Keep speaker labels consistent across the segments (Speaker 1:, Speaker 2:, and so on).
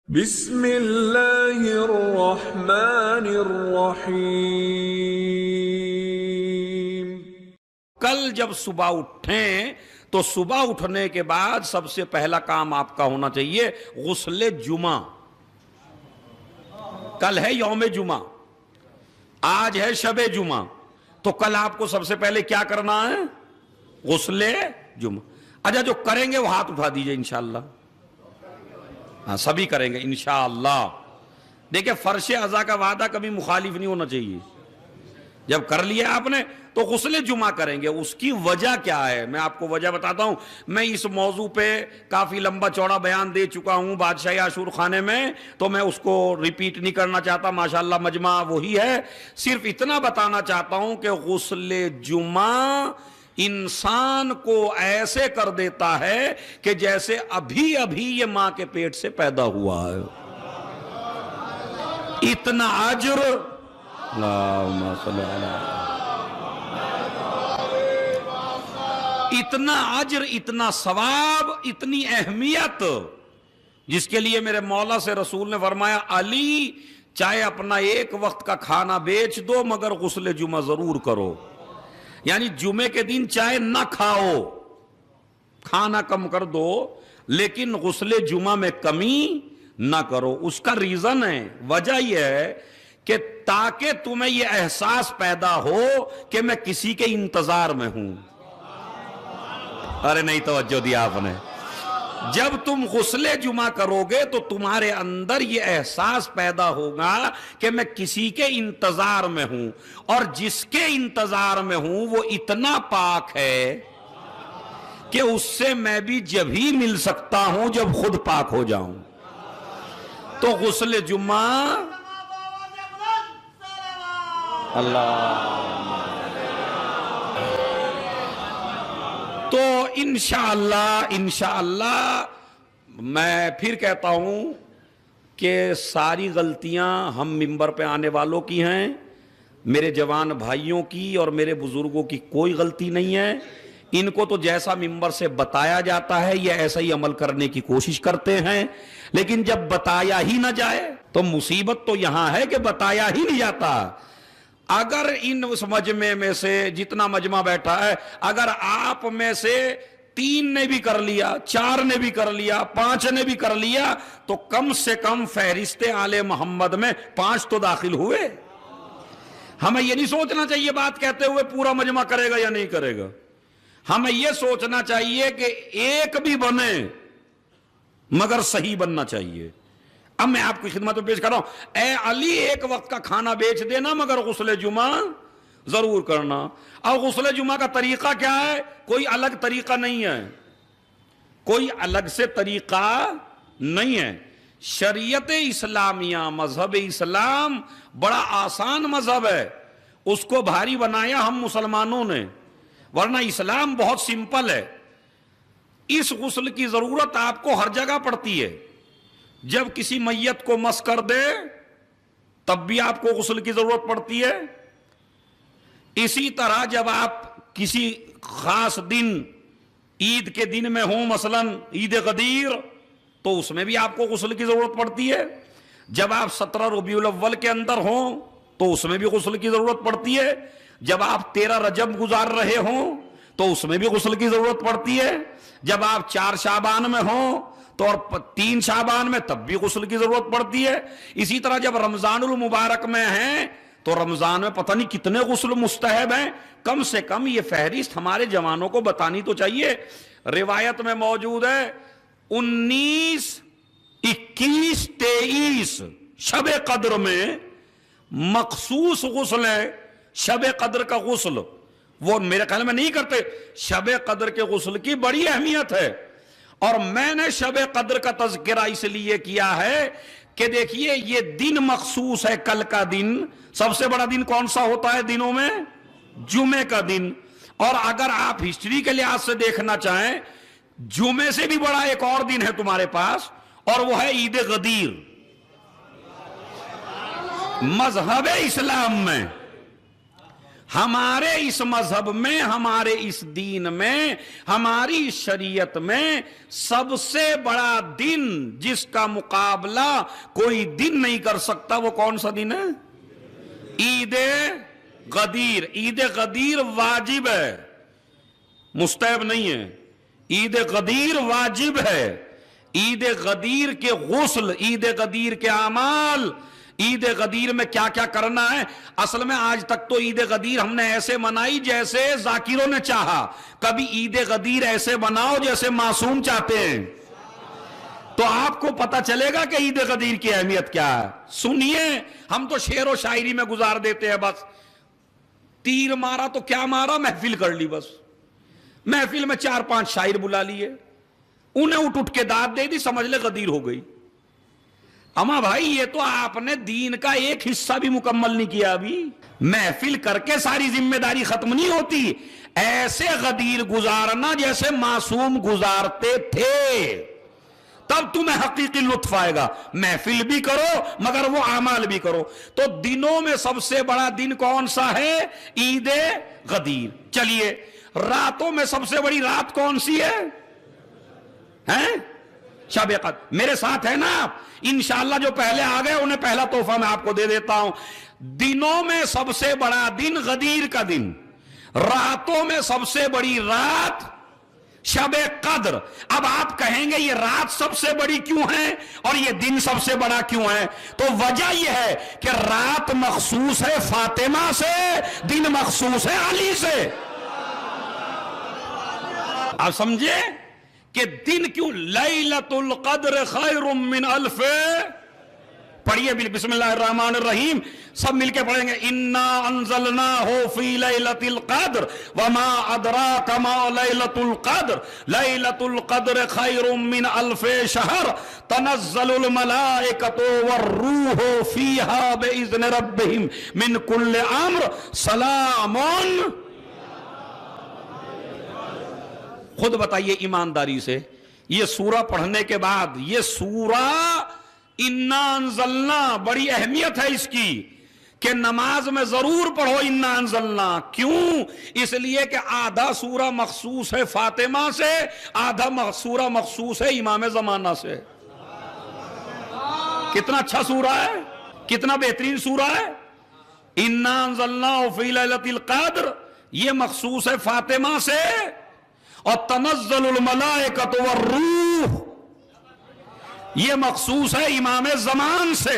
Speaker 1: بسم اللہ الرحمن الرحیم۔
Speaker 2: کل جب صبح اٹھیں تو صبح اٹھنے کے بعد سب سے پہلا کام آپ کا ہونا چاہیے غسل جمعہ۔ کل ہے یوم جمعہ، آج ہے شب جمعہ، تو کل آپ کو سب سے پہلے کیا کرنا ہے؟ غسل جمعہ۔ اچھا، جو کریں گے وہ ہاتھ اٹھا دیجئے انشاءاللہ۔ ہاں، سبھی کریں گے انشاءاللہ۔ دیکھیں، فرش اعضاء کا وعدہ کبھی مخالف نہیں ہونا چاہیے۔ جب کر لیا آپ نے تو غسل جمعہ کریں گے۔ اس کی وجہ کیا ہے میں آپ کو وجہ بتاتا ہوں۔ میں اس موضوع پہ کافی لمبا چوڑا بیان دے چکا ہوں بادشاہی عاشور خانے میں، تو میں اس کو ریپیٹ نہیں کرنا چاہتا۔ ماشاءاللہ مجمع وہی ہے، صرف اتنا بتانا چاہتا ہوں کہ غسل جمعہ انسان کو ایسے کر دیتا ہے کہ جیسے ابھی ابھی یہ ماں کے پیٹ سے پیدا ہوا ہے۔ اتنا اجر، اللہم صلی اللہ، اتنا اجر، اتنا ثواب، اتنی اہمیت، جس کے لیے میرے مولا سے رسول نے فرمایا علی چاہے اپنا ایک وقت کا کھانا بیچ دو مگر غسل جمعہ ضرور کرو۔ یعنی جمعے کے دن چاہے نہ کھاؤ، کھانا کم کر دو، لیکن غسل جمعہ میں کمی نہ کرو۔ اس کا ریزن ہے، وجہ یہ ہے کہ تاکہ تمہیں یہ احساس پیدا ہو کہ میں کسی کے انتظار میں ہوں۔ ارے نہیں توجہ دیا آپ نے۔ جب تم غسل جمعہ کرو گے تو تمہارے اندر یہ احساس پیدا ہوگا کہ میں کسی کے انتظار میں ہوں، اور جس کے انتظار میں ہوں وہ اتنا پاک ہے کہ اس سے میں بھی جب ہی مل سکتا ہوں جب خود پاک ہو جاؤں۔ تو غسل جمعہ اللہ، تو انشاءاللہ میں پھر کہتا ہوں کہ ساری غلطیاں ہم ممبر پہ آنے والوں کی ہیں، میرے جوان بھائیوں کی اور میرے بزرگوں کی کوئی غلطی نہیں ہے۔ ان کو تو جیسا ممبر سے بتایا جاتا ہے یہ ایسا ہی عمل کرنے کی کوشش کرتے ہیں، لیکن جب بتایا ہی نہ جائے تو مصیبت تو یہاں ہے کہ بتایا ہی نہیں جاتا۔ اگر اس مجمع میں سے جتنا مجمع بیٹھا ہے، اگر آپ میں سے 3 نے بھی کر لیا، 4 نے بھی کر لیا، 5 نے بھی کر لیا، تو کم سے کم فہرست آل محمد میں 5 تو داخل ہوئے۔ ہمیں یہ نہیں سوچنا چاہیے بات کہتے ہوئے پورا مجمع کرے گا یا نہیں کرے گا، ہمیں یہ سوچنا چاہیے کہ ایک بھی بنے مگر صحیح بننا چاہیے۔ اب میں آپ کی خدمت میں پیش کر رہا ہوں، اے علی ایک وقت کا کھانا بیچ دینا مگر غسل جمعہ ضرور کرنا۔ اور غسل جمعہ کا طریقہ کیا ہے؟ کوئی الگ طریقہ نہیں ہے، کوئی الگ سے طریقہ نہیں ہے۔ شریعت اسلامیہ، مذہب اسلام بڑا آسان مذہب ہے، اس کو بھاری بنایا ہم مسلمانوں نے، ورنہ اسلام بہت سمپل ہے۔ اس غسل کی ضرورت آپ کو ہر جگہ پڑتی ہے۔ جب کسی میت کو مس کر دے تب بھی آپ کو غسل کی ضرورت پڑتی ہے۔ اسی طرح جب آپ کسی خاص دن، عید کے دن میں ہوں، مثلا عید غدیر، تو اس میں بھی آپ کو غسل کی ضرورت پڑتی ہے۔ جب آپ 17 ربیع الاول کے اندر ہوں تو اس میں بھی غسل کی ضرورت پڑتی ہے۔ جب آپ 13 رجب گزار رہے ہوں تو اس میں بھی غسل کی ضرورت پڑتی ہے۔ جب آپ 4 شعبان میں ہوں تو اور 3 شعبان میں تب بھی غسل کی ضرورت پڑتی ہے۔ اسی طرح جب رمضان المبارک میں ہیں تو رمضان میں پتہ نہیں کتنے غسل مستحب ہیں، کم سے کم یہ فہرست ہمارے جوانوں کو بتانی تو چاہیے۔ روایت میں موجود ہے 19، 21، 23 شب قدر میں مخصوص غسل ہے۔ شب قدر کا غسل وہ میرے خیال میں نہیں کرتے۔ شب قدر کے غسل کی بڑی اہمیت ہے، اور میں نے شب قدر کا تذکرہ اس لیے کیا ہے کہ دیکھیے یہ دن مخصوص ہے۔ کل کا دن سب سے بڑا دن کون سا ہوتا ہے دنوں میں؟ جمعے کا دن۔ اور اگر آپ ہسٹری کے لحاظ سے دیکھنا چاہیں، جمعے سے بھی بڑا ایک اور دن ہے تمہارے پاس، اور وہ ہے عید غدیر۔ مذہب اسلام میں ہمارے اس مذہب میں، ہمارے اس دین میں، ہماری شریعت میں سب سے بڑا دن جس کا مقابلہ کوئی دن نہیں کر سکتا وہ کون سا دن ہے؟ عید غدیر۔ عید غدیر واجب ہے، مستحب نہیں ہے۔ عید غدیر واجب ہے۔ عید غدیر کے غسل، عید غدیر کے اعمال، عید غدیر میں کیا کیا کرنا ہے۔ اصل میں آج تک تو عید غدیر ہم نے ایسے منائی جیسے ذاکروں نے چاہا، کبھی عید غدیر ایسے مناؤ جیسے معصوم چاہتے ہیں، تو آپ کو پتا چلے گا کہ عید غدیر کی اہمیت کیا ہے۔ سنیے، ہم تو شعر و شاعری میں گزار دیتے ہیں، بس تیر مارا تو کیا مارا، محفل کر لی، بس محفل میں 4-5 شاعر بلا لیے، انہیں اٹھ کے داد دے دی، سمجھ لے غدیر ہو گئی۔ اما بھائی یہ تو آپ نے دین کا ایک حصہ بھی مکمل نہیں کیا ابھی۔ محفل کر کے ساری ذمہ داری ختم نہیں ہوتی، ایسے غدیر گزارنا جیسے معصوم گزارتے تھے، تب تمہیں حقیقی لطف آئے گا۔ محفل بھی کرو مگر وہ اعمال بھی کرو۔ تو دنوں میں سب سے بڑا دن کون سا ہے؟ عید غدیر۔ چلیے، راتوں میں سب سے بڑی رات کون سی ہے؟ شب قدر۔ میرے ساتھ ہے نا آپ؟ انشاءاللہ جو پہلے آ گئے انہیں پہلا تحفہ میں آپ کو دے دیتا ہوں۔ دنوں میں سب سے بڑا دن غدیر کا دن، راتوں میں سب سے بڑی رات شب قدر۔ اب آپ کہیں گے یہ رات سب سے بڑی کیوں ہے اور یہ دن سب سے بڑا کیوں ہے؟ تو وجہ یہ ہے کہ رات مخصوص ہے فاطمہ سے، دن مخصوص ہے علی سے۔ آپ سمجھے کہ دن کیوں؟ لیلۃ القدر خیر من الف، پڑھیے بسم اللہ الرحمن الرحیم، سب مل کے پڑھیں گے۔ انا انزلناہ فی لیلۃ القدر وما ادراک ما لیلۃ القدر لیلۃ القدر خیر من الف شہر تنزل الملائکۃ والروح فیہا باذن ربہم من کل امر سلام۔ خود بتائیے ایمانداری سے، یہ سورہ پڑھنے کے بعد، یہ سورہ انا انزلنا بڑی اہمیت ہے اس کی کہ نماز میں ضرور پڑھو انا انزلنا۔ کیوں؟ اس لیے کہ آدھا سورہ مخصوص ہے فاطمہ سے، آدھا سورہ مخصوص ہے امام زمانہ سے۔ کتنا اچھا سورہ ہے، کتنا بہترین سورہ ہے۔ انا انزلنا فی لیلۃ القدر یہ مخصوص ہے فاطمہ سے، اور تنزل الملائکۃ والروح یہ مخصوص ہے امام زمان سے۔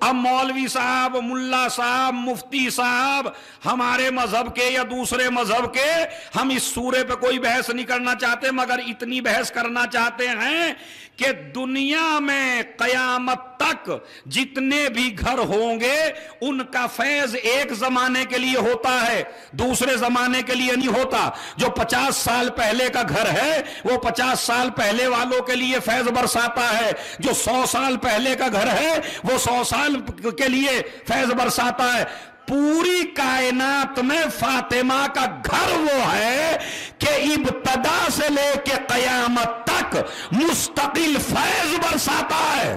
Speaker 2: اب مولوی صاحب، ملا صاحب، مفتی صاحب، ہمارے مذہب کے یا دوسرے مذہب کے، ہم اس سورے پہ کوئی بحث نہیں کرنا چاہتے، مگر اتنی بحث کرنا چاہتے ہیں کہ دنیا میں قیامت تک جتنے بھی گھر ہوں گے ان کا فیض ایک زمانے کے لیے ہوتا ہے، دوسرے زمانے کے لیے نہیں ہوتا۔ جو 50 سال پہلے کا گھر ہے وہ 50 سال پہلے والوں کے لیے فیض برساتا ہے، جو 100 سال پہلے کا گھر ہے وہ 100 سال کے لیے فیض برساتا ہے۔ پوری کائنات میں فاطمہ کا گھر وہ ہے کہ ابتدا سے لے کے قیامت تک مستقل فیض برساتا ہے۔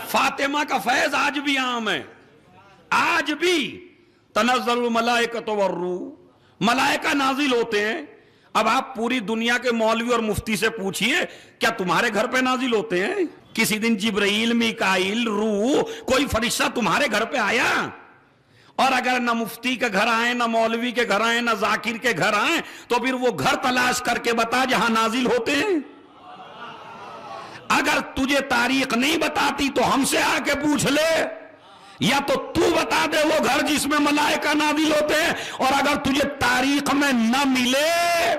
Speaker 2: فاطمہ کا فیض آج بھی عام ہے، آج بھی تنزل الملائکۃ والروح، ملائکہ نازل ہوتے ہیں۔ اب آپ پوری دنیا کے مولوی اور مفتی سے پوچھئے کیا تمہارے گھر پہ نازل ہوتے ہیں؟ کسی دن جبرائیل، میکائیل، روح، کوئی فرشتہ تمہارے گھر پہ آیا؟ اور اگر نہ مفتی کے گھر آئیں، نہ مولوی کے گھر آئیں، نہ ذاکر کے گھر آئیں، تو پھر وہ گھر تلاش کر کے بتا جہاں نازل ہوتے ہیں۔ اگر تجھے تاریخ نہیں بتاتی تو ہم سے آ کے پوچھ لے، یا تو بتا دے وہ گھر جس میں ملائکہ نازل ہوتے ہیں، اور اگر تجھے تاریخ میں نہ ملے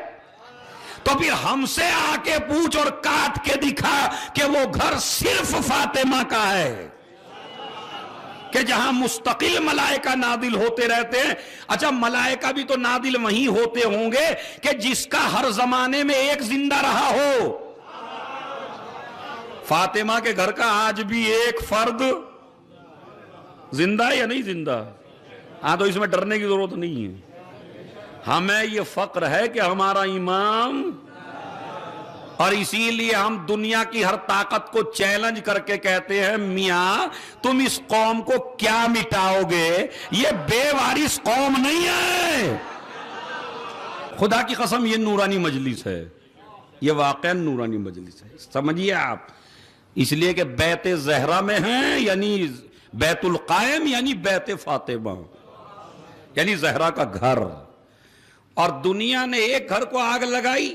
Speaker 2: تو پھر ہم سے آ کے پوچھ اور کاٹ کے دکھا کہ وہ گھر صرف فاطمہ کا ہے، کہ جہاں مستقل ملائکہ نازل ہوتے رہتے ہیں۔ اچھا، ملائکہ بھی تو نازل وہیں ہوتے ہوں گے کہ جس کا ہر زمانے میں ایک زندہ رہا ہو۔ فاطمہ کے گھر کا آج بھی ایک فرد زندہ ہے یا نہیں زندہ؟ ہاں، تو اس میں ڈرنے کی ضرورت نہیں ہے۔ ہمیں یہ فخر ہے کہ ہمارا امام، اور اسی لیے ہم دنیا کی ہر طاقت کو چیلنج کر کے کہتے ہیں میاں تم اس قوم کو کیا مٹاؤ گے، یہ بے وارث قوم نہیں ہے۔ خدا کی قسم یہ نورانی مجلس ہے، یہ واقعا نورانی مجلس ہے، سمجھیے آپ۔ اس لیے کہ بیت زہرا میں ہیں، یعنی بیت القائم یعنی بیت فاطمہ، یعنی زہرا کا گھر، اور دنیا نے ایک گھر کو آگ لگائی۔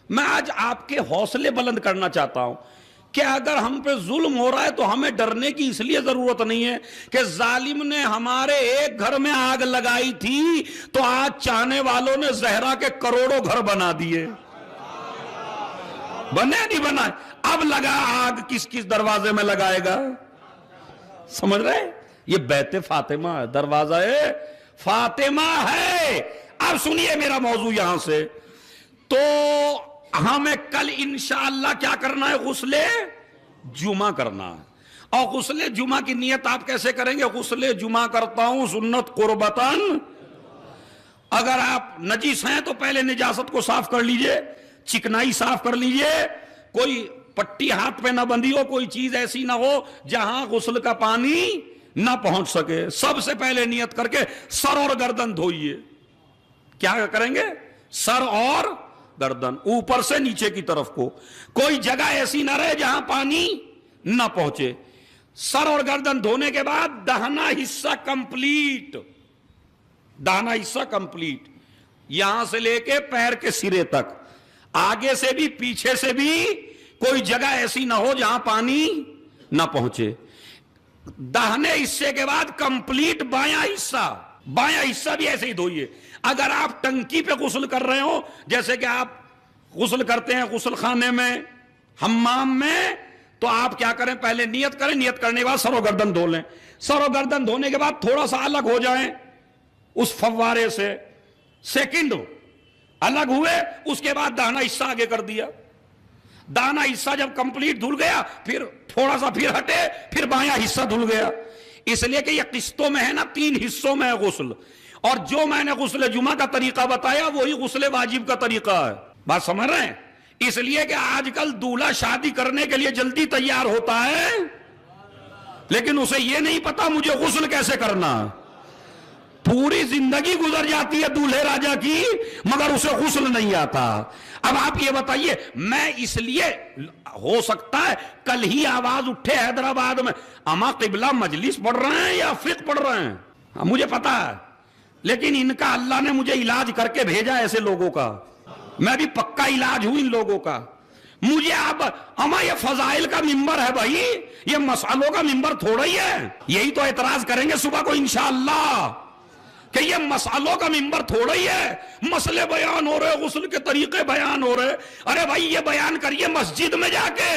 Speaker 2: میں آج آپ کے حوصلے بلند کرنا چاہتا ہوں کہ اگر ہم پہ ظلم ہو رہا ہے تو ہمیں ڈرنے کی اس لیے ضرورت نہیں ہے کہ ظالم نے ہمارے ایک گھر میں آگ لگائی تھی تو آج چاہنے والوں نے زہرا کے کروڑوں گھر بنا دیے، بنے نہیں بنا، اب لگا آگ کس کس دروازے میں لگائے گا، سمجھ رہے؟ یہ بیت فاطمہ ہے، دروازہ فاطمہ ہے۔ اب سنیے میرا موضوع یہاں سے، تو ہمیں کل انشاءاللہ کیا کرنا ہے؟ غسل جمعہ کرنا ہے، اور غسل جمعہ کی نیت آپ کیسے کریں گے؟ غسل جمعہ کرتا ہوں سنت قربتاً۔ اگر آپ نجیس ہیں تو پہلے نجاست کو صاف کر لیجئے، چکنائی صاف کر لیجئے، کوئی پٹی ہاتھ پہ نہ بندھی ہو، کوئی چیز ایسی نہ ہو جہاں غسل کا پانی نہ پہنچ سکے۔ سب سے پہلے نیت کر کے سر اور گردن دھوئیے۔ کیا کریں گے؟ سر اور گردن، اوپر سے نیچے کی طرف کو، کوئی جگہ ایسی نہ رہے جہاں پانی نہ پہنچے۔ سر اور گردن دھونے کے بعد دہنا حصہ کمپلیٹ، دہنا حصہ کمپلیٹ، یہاں سے لے کے پیر کے سرے تک، آگے سے بھی پیچھے سے بھی کوئی جگہ ایسی نہ ہو جہاں پانی نہ پہنچے۔ دہنے حصے کے بعد کمپلیٹ بایاں حصہ بھی ایسے ہی دھوئیے۔ اگر آپ ٹنکی پہ غسل کر رہے ہو، جیسے کہ آپ غسل کرتے ہیں غسل خانے میں، حمام میں، تو آپ کیا کریں؟ پہلے نیت کریں، نیت کرنے کے بعد سر و گردن دھو لیں۔ سر و گردن دھونے کے بعد تھوڑا سا الگ ہو جائیں اس فوارے سے، سیکنڈ الگ ہوئے، اس کے بعد دہنا حصہ آگے کر دیا۔ دہنا حصہ جب کمپلیٹ دھل گیا، پھر تھوڑا سا پھر ہٹے، پھر بایاں حصہ دھل گیا۔ اس لیے کہ یہ قسطوں میں ہے نا، 3 حصوں میں ہے غسل، اور جو میں نے غسل جمعہ کا طریقہ بتایا وہی غسل واجب کا طریقہ ہے۔ بات سمجھ رہے ہیں؟ اس لیے کہ آج کل دولہا شادی کرنے کے لیے جلدی تیار ہوتا ہے، لیکن اسے یہ نہیں پتا مجھے غسل کیسے کرنا۔ پوری زندگی گزر جاتی ہے دولہے راجا کی، مگر اسے غسل نہیں آتا۔ اب آپ یہ بتائیے، میں اس لیے ہو سکتا ہے کل ہی آواز اٹھے حیدرآباد میں، اما قبلہ مجلس پڑھ رہے ہیں یا فقہ پڑھ رہے ہیں، مجھے پتا ہے، لیکن ان کا اللہ نے مجھے علاج کر کے بھیجا ایسے لوگوں کا، میں بھی پکا علاج ہوں ان لوگوں کا۔ مجھے آپ اما یہ فضائل کا ممبر ہے بھائی، یہ مسئلوں کا ممبر تھوڑا ہی ہے، یہی تو اعتراض کریں گے صبح کو انشاءاللہ کہ یہ مسئلوں کا ممبر تھوڑا ہی ہے، مسئلے بیان ہو رہے، غسل کے طریقے بیان ہو رہے۔ ارے بھائی یہ بیان کریے مسجد میں جا کے۔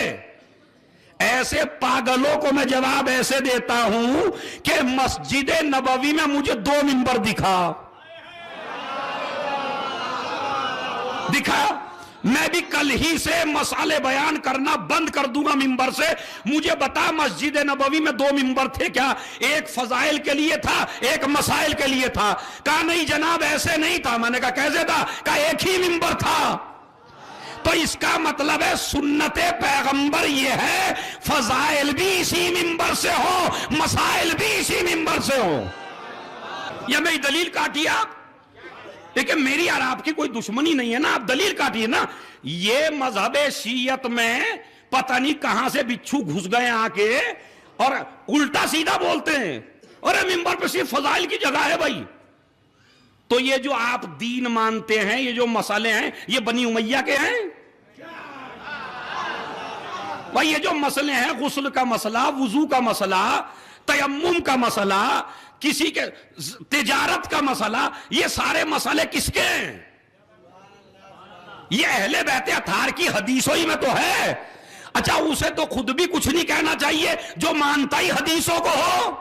Speaker 2: ایسے پاگلوں کو میں جواب ایسے دیتا ہوں کہ مسجد نبوی میں مجھے 2 ممبر دکھا، میں بھی کل ہی سے مسئلے بیان کرنا بند کر دوں گا ممبر سے۔ مجھے بتا مسجد نبوی میں 2 ممبر تھے کیا؟ ایک فضائل کے لیے تھا، ایک مسائل کے لیے تھا۔ کہا نہیں جناب ایسے نہیں تھا۔ میں نے کہا کیسے تھا؟ کہا ایک ہی ممبر تھا۔ تو اس کا مطلب ہے سنت پیغمبر یہ ہے فضائل بھی اسی ممبر سے ہو، مسائل بھی اسی ممبر سے ہو۔ یہ میری دلیل کاٹیے آپ، لیکن میری اور آپ کی کوئی دشمنی نہیں ہے نا، آپ دلیل کاٹیے نا۔ یہ مذہب شیعت میں پتہ نہیں کہاں سے بچھو گھس گئے آ کے اور الٹا سیدھا بولتے ہیں، اور ممبر پہ صرف فضائل کی جگہ ہے بھائی۔ تو یہ جو آپ دین مانتے ہیں، یہ جو مسئلے ہیں، یہ بنی امیہ کے ہیں بھائی۔ یہ جو مسئلے ہیں، غسل کا مسئلہ، وضو کا مسئلہ، تیمم کا مسئلہ، کسی کے تجارت کا مسئلہ، یہ سارے مسئلے کس کے ہیں؟ یہ اہل بیت اطہار کی حدیثوں ہی میں تو ہے۔ اچھا اسے تو خود بھی کچھ نہیں کہنا چاہیے جو مانتا ہی حدیثوں کو ہو،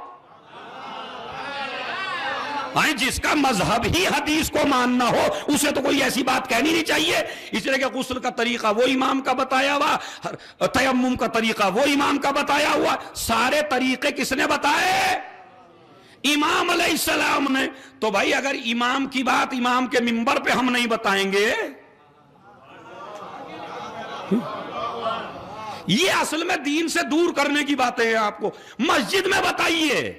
Speaker 2: جس کا مذہب ہی حدیث کو ماننا ہو اسے تو کوئی ایسی بات کہنی نہیں چاہیے۔ اس لیے کہ غسل کا طریقہ وہ امام کا بتایا ہوا، تیمم کا طریقہ وہ امام کا بتایا ہوا، سارے طریقے کس نے بتائے؟ امام علیہ السلام نے. تو بھائی اگر امام کی بات امام کے منبر پہ ہم نہیں بتائیں گے, یہ اصل میں دین سے دور کرنے کی باتیں ہیں. آپ کو مسجد میں بتائیے,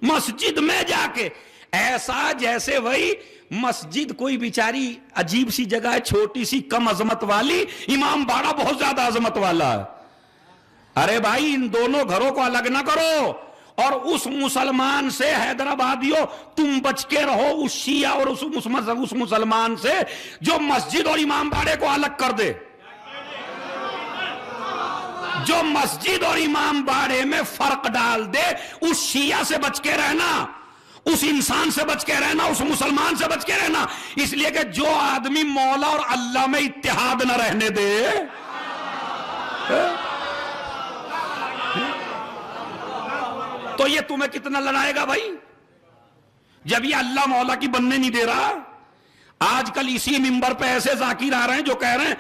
Speaker 2: مسجد میں جا کے, ایسا جیسے وہی مسجد کوئی بیچاری عجیب سی جگہ ہے, چھوٹی سی, کم عظمت والی, امام باڑہ بہت زیادہ عظمت والا ہے. ارے بھائی ان دونوں گھروں کو الگ نہ کرو, اور اس مسلمان سے حیدرآبادیوں تم بچ کے رہو, اس شیعہ اور اس مسلمان سے جو مسجد اور امام باڑے کو الگ کر دے, جو مسجد اور امام باڑے میں فرق ڈال دے. اس شیعہ سے بچ کے رہنا, اس انسان سے بچ کے رہنا, اس مسلمان سے بچ کے رہنا. اس لیے کہ جو آدمی مولا اور اللہ میں اتحاد نہ رہنے دے, تو یہ تمہیں کتنا لڑائے گا بھائی, جب یہ اللہ مولا کی بننے نہیں دے رہا. آج کل اسی منبر پہ ایسے ذاکر آ رہے ہیں جو کہہ رہے ہیں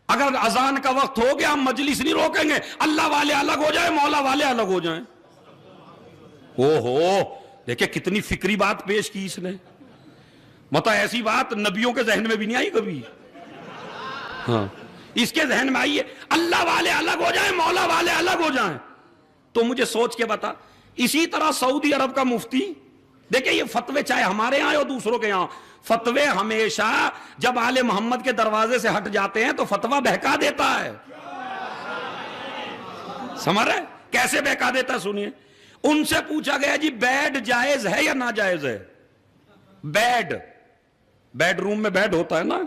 Speaker 2: اگر اذان کا وقت ہو گیا ہم مجلس نہیں روکیں گے, اللہ والے الگ ہو جائیں, مولا والے الگ ہو جائیں. اوہو, دیکھیں کتنی فکری بات پیش کی اس نے. مطلب ایسی بات نبیوں کے ذہن میں بھی نہیں آئی کبھی. ہاں, اس کے ذہن میں آئی ہے اللہ والے الگ ہو جائیں, مولا والے الگ ہو جائیں. تو مجھے سوچ کے بتا, اسی طرح سعودی عرب کا مفتی, دیکھیں یہ فتوے چاہے ہمارے یہاں اور دوسروں کے یہاں, فتوے ہمیشہ جب آل محمد کے دروازے سے ہٹ جاتے ہیں تو فتوہ بہکا دیتا ہے. سمجھ رہے کیسے بہکا دیتا ہے؟ سنیے. ان سے پوچھا گیا جی بیڈ جائز ہے یا ناجائز ہے؟ بیڈ روم میں بیڈ ہوتا ہے نا,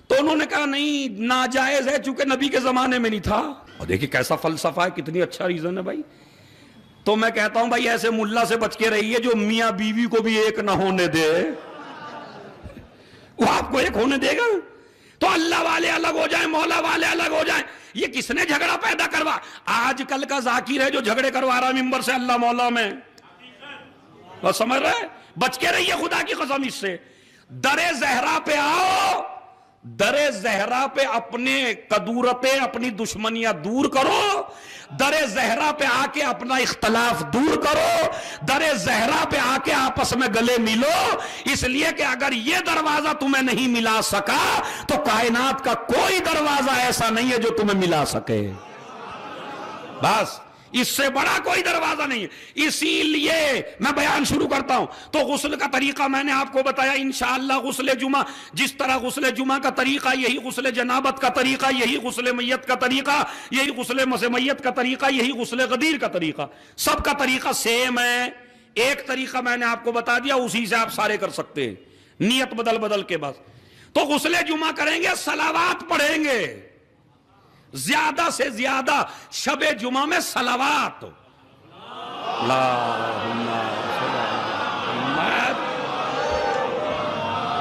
Speaker 2: تو انہوں نے کہا نہیں ناجائز ہے چونکہ نبی کے زمانے میں نہیں تھا. اور دیکھیں کیسا فلسفہ ہے, کتنی اچھا ریزن ہے بھائی. تو میں کہتا ہوں بھائی ایسے ملا سے بچ کے رہیے جو میاں بیوی کو بھی ایک نہ ہونے دے, وہ آپ کو ایک ہونے دے گا؟ تو اللہ والے الگ ہو جائیں, مولا والے الگ ہو جائیں. یہ کس نے جھگڑا پیدا کروا؟ آج کل کا ذاکر ہے جو جھگڑے کروا رہا ممبر سے اللہ مولا میں. بس سمجھ رہے, بچ کے رہیے خدا کی قسم اس سے. در زہرا پہ آؤ, در زہرا پہ اپنے کدورتیں اپنی دشمنیاں دور کرو, در زہرا پہ آ کے اپنا اختلاف دور کرو, در زہرا پہ آ کے آپس میں گلے ملو. اس لیے کہ اگر یہ دروازہ تمہیں نہیں ملا سکا تو کائنات کا کوئی دروازہ ایسا نہیں ہے جو تمہیں ملا سکے. بس اس سے بڑا کوئی دروازہ نہیں ہے. اسی لیے میں بیان شروع کرتا ہوں. تو غسل کا طریقہ میں نے آپ کو بتایا انشاءاللہ. غسل جمعہ جس طرح غسل جمعہ کا طریقہ یہی غسل جنابت کا طریقہ, یہی غسل میت کا طریقہ, یہی غسل میت کا طریقہ, یہی غسل غدیر کا طریقہ, سب کا طریقہ سیم ہے. ایک طریقہ میں نے آپ کو بتا دیا, اسی سے آپ سارے کر سکتے ہیں, نیت بدل بدل کے. بس تو غسل جمعہ کریں گے, صلوات پڑھیں گے, زیادہ سے زیادہ شب جمعہ میں صلوات. اللہم